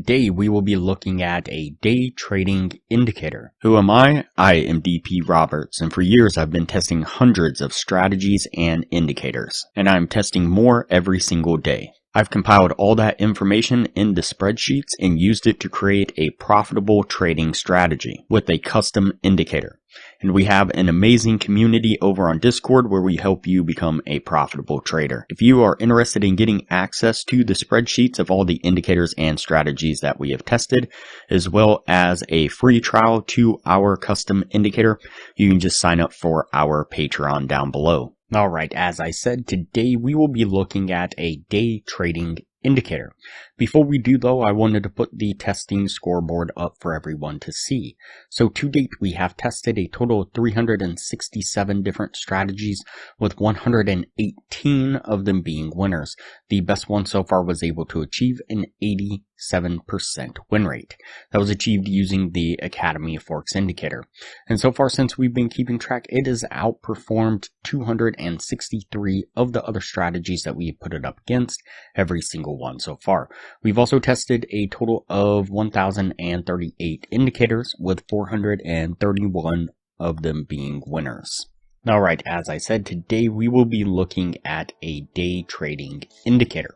Today we will be looking at a day trading indicator. Who am I? I am DP Roberts, and for years I've been testing hundreds of strategies and indicators, and I'm testing more every single day. I've compiled all that information into spreadsheets and used it to create a profitable trading strategy with a custom indicator. And we have an amazing community over on Discord where we help you become a profitable trader. If you are interested in getting access to the spreadsheets of all the indicators and strategies that we have tested, as well as a free trial to our custom indicator, you can just sign up for our Patreon down below. Alright, as I said, today we will be looking at a day trading indicator. Before we do though, I wanted to put the testing scoreboard up for everyone to see. So to date, we have tested a total of 367 different strategies, with 118 of them being winners. The best one so far was able to achieve an 87% win rate. That was achieved using the Academy of Forex indicator. And so far, since we've been keeping track, it has outperformed 263 of the other strategies that we put it up against, every single one so far. We've also tested a total of 1,038 indicators, with 431 of them being winners. Alright, as I said, today we will be looking at a day trading indicator.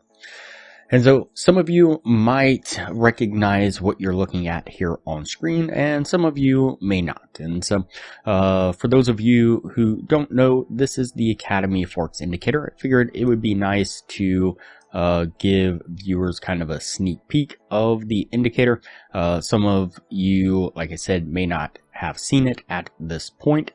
And so some of you might recognize what you're looking at here on screen, and some of you may not. And so for those of you who don't know, this is the Academy of Forex indicator. I figured it would be nice to give viewers kind of a sneak peek of the indicator. Some of you, like I said, may not have seen it at this point.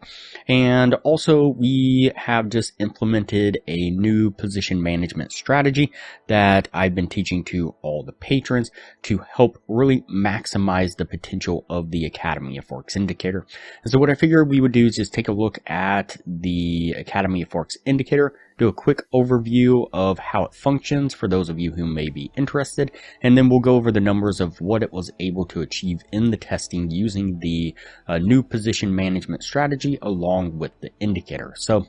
And also we have just implemented a new position management strategy that I've been teaching to all the patrons to help really maximize the potential of the Academy of Forex indicator. And so what I figured we would do is just take a look at the Academy of Forex indicator, do a quick overview of how it functions for those of you who may be interested, and then we'll go over the numbers of what it was able to achieve in the testing using the new position management strategy along with the indicator. So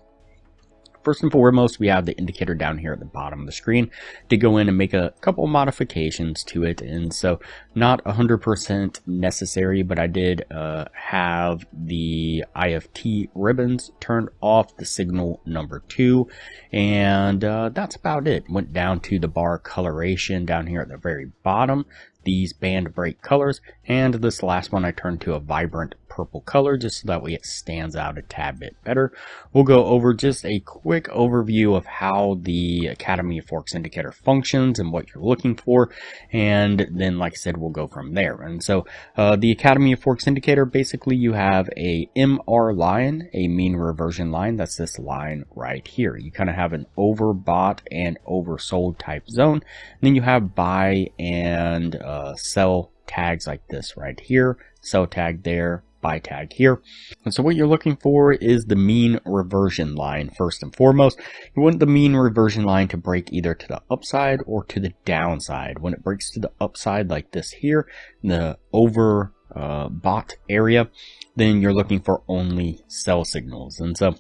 first and foremost, we have the indicator down here at the bottom of the screen. To go in and make a couple modifications to it, and so not 100% necessary, but I did have the IFT ribbons turned off, the signal number 2, and that's about it. Went down to the bar coloration down here at the very bottom, these band break colors, and this last one I turned to a vibrant purple color just so that way it stands out a tad bit better. We'll go over just a quick overview of how the Academy of Forex indicator functions and what you're looking for, and then like I said, we'll go from there. And so the Academy of Forex indicator, basically you have a MR line, a mean reversion line. That's this line right here. You kind of have an overbought and oversold type zone, and then you have buy and sell tags like this right here, sell tag there, buy tag here. And so what you're looking for is the mean reversion line first and foremost. You want the mean reversion line to break either to the upside or to the downside. When it breaks to the upside like this here, in the over bought area, then you're looking for only sell signals. And so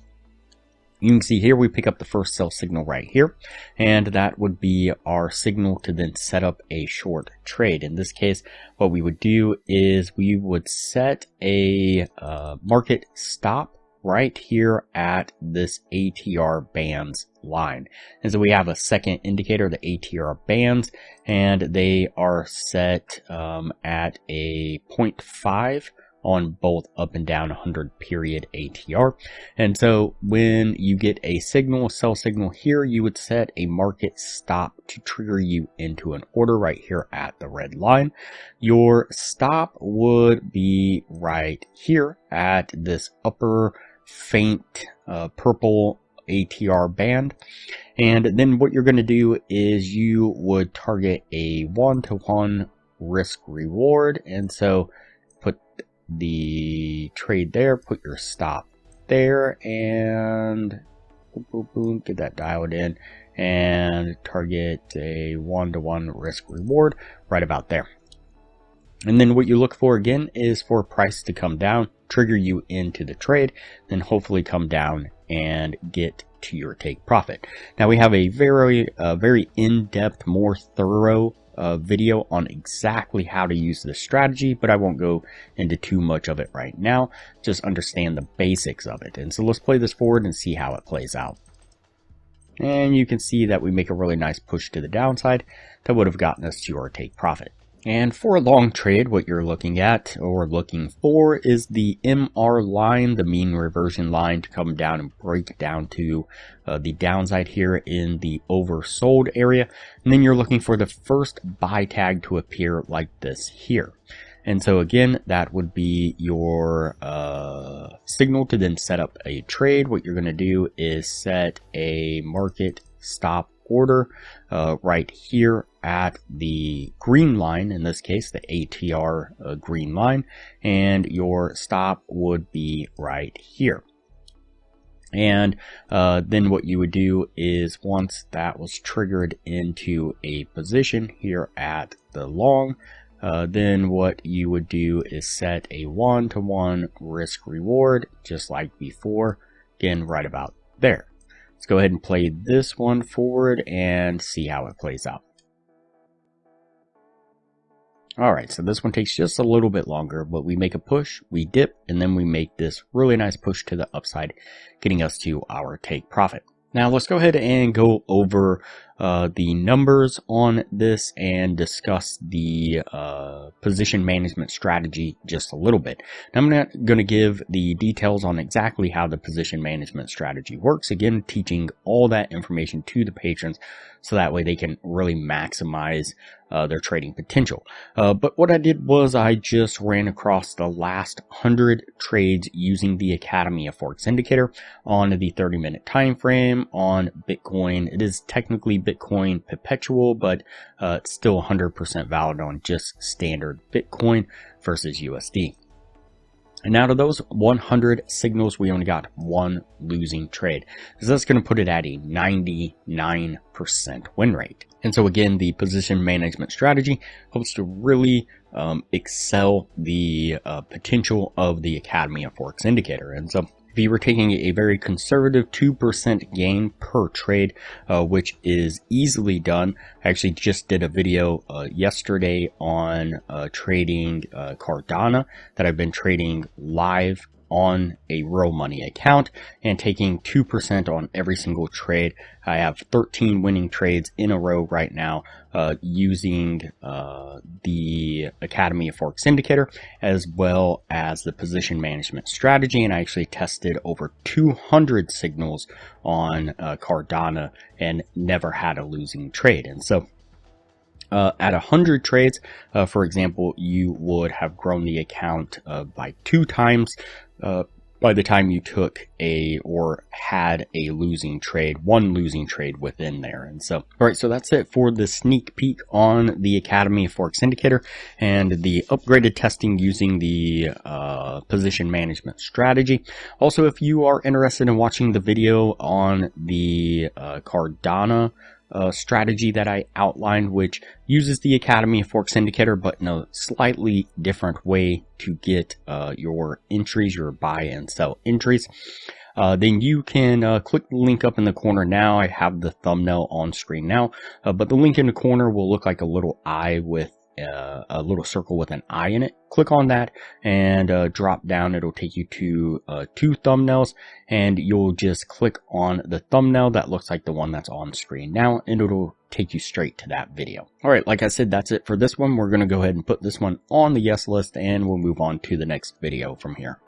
you can see here we pick up the first sell signal right here, and that would be our signal to then set up a short trade. In this case, what we would do is we would set a market stop right here at this ATR bands line. And so we have a second indicator, the ATR bands, and they are set at a 0.5 on both up and down 100 period ATR. And so when you get a signal, sell signal here, you would set a market stop to trigger you into an order right here at the red line. Your stop would be right here at this upper faint purple ATR band. And then what you're going to do is you would target a 1-to-1 risk reward. And so put the trade there, put your stop there, and boom, boom, boom, get that dialed in and target a 1-to-1 risk reward right about there. And then what you look for again is for price to come down, trigger you into the trade, then hopefully come down and get to your take profit. Now we have a very in-depth, more thorough video on exactly how to use this strategy, but I won't go into too much of it right now. Just understand the basics of it. And so let's play this forward and see how it plays out. And you can see that we make a really nice push to the downside that would have gotten us to our take profit. And for a long trade, what you're looking at or looking for is the MR line, the mean reversion line, to come down and break down to the downside here in the oversold area. And then you're looking for the first buy tag to appear like this here. And so again, that would be your signal to then set up a trade. What you're going to do is set a market stop order right here at the green line, in this case the ATR green line, and your stop would be right here. And then what you would do is, once that was triggered into a position here at the long, then what you would do is set a 1-to-1 risk reward, just like before, again right about there. Let's go ahead and play this one forward and see how it plays out. Alright, so this one takes just a little bit longer, but we make a push, we dip, and then we make this really nice push to the upside, getting us to our take profit. Now let's go ahead and go over the numbers on this and discuss the position management strategy just a little bit. Now, I'm not going to give the details on exactly how the position management strategy works. Again, teaching all that information to the patrons so that way they can really maximize their trading potential. But what I did was I just ran across the last 100 trades using the Academy of Forex indicator on the 30-minute time frame on Bitcoin. It is technically Bitcoin perpetual, but it's still 100% valid on just standard Bitcoin versus USD. And out of those 100 signals, we only got one losing trade. So that's going to put it at a 99% win rate. And so again, the position management strategy helps to really excel the potential of the Academy of Forex indicator. And so if you were taking a very conservative 2% gain per trade, which is easily done. I actually just did a video yesterday on trading Cardano that I've been trading live on a real money account and taking 2% on every single trade. I have 13 winning trades in a row right now using the Academy of Forex indicator as well as the position management strategy, and I actually tested over 200 signals on Cardano and never had a losing trade. And so at 100 trades, for example, you would have grown the account by 2 times by the time you took or had a losing trade, one losing trade within there. And so, alright, so that's it for the sneak peek on the Academy of Forex indicator and the upgraded testing using the position management strategy. Also, if you are interested in watching the video on the Cardano strategy that I outlined, which uses the Academy of Forex indicator, but in a slightly different way to get your entries, your buy and sell entries, then you can click the link up in the corner now. I have the thumbnail on screen now, but the link in the corner will look like a little eye with a little circle with an eye in it. Click on that and drop down. It'll take you to 2 thumbnails, and you'll just click on the thumbnail that looks like the one that's on screen now, and it'll take you straight to that video. Alright, like I said, that's it for this one. We're going to go ahead and put this one on the yes list, and we'll move on to the next video from here.